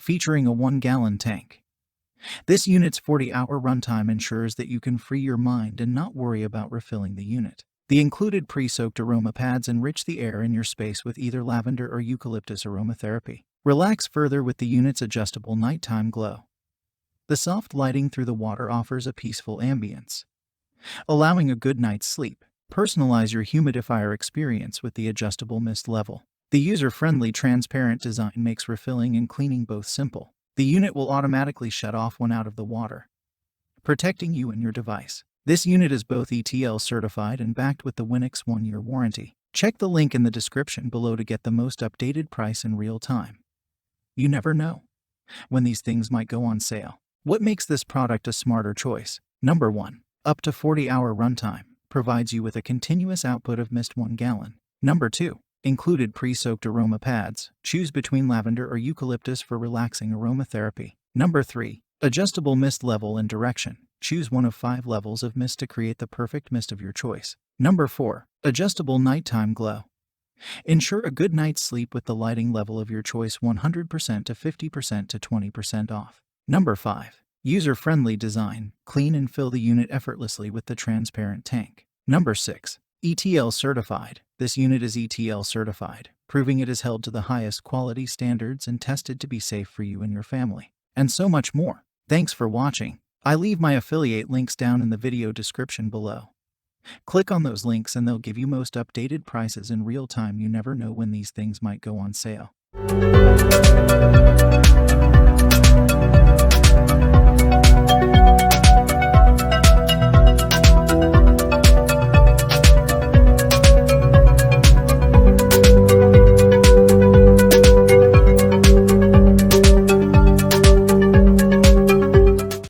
featuring a 1-gallon tank. This unit's 40-hour runtime ensures that you can free your mind and not worry about refilling the unit. The included pre-soaked aroma pads enrich the air in your space with either lavender or eucalyptus aromatherapy. Relax further with the unit's adjustable nighttime glow. The soft lighting through the water offers a peaceful ambience, allowing a good night's sleep. Personalize your humidifier experience with the adjustable mist level. The user-friendly transparent design makes refilling and cleaning both simple. The unit will automatically shut off when out of the water, protecting you and your device. This unit is both ETL certified and backed with the Winix 1-year warranty. Check the link in the description below to get the most updated price in real time. You never know when these things might go on sale. What makes this product a smarter choice? Number 1. Up to 40-hour runtime. Provides you with a continuous output of mist 1 gallon. Number 2. Included pre-soaked aroma pads. Choose between lavender or eucalyptus for relaxing aromatherapy. Number 3. Adjustable mist level and direction. Choose one of 5 levels of mist to create the perfect mist of your choice. Number 4. Adjustable nighttime glow. Ensure a good night's sleep with the lighting level of your choice, 100% to 50% to 20% off. Number 5. User-friendly design. Clean and fill the unit effortlessly with the transparent tank. Number 6. ETL certified. This unit is ETL certified, proving it is held to the highest quality standards and tested to be safe for you and your family. And so much more. Thanks for watching. I leave my affiliate links down in the video description below. Click on those links and they'll give you most updated prices in real time. You never know when these things might go on sale.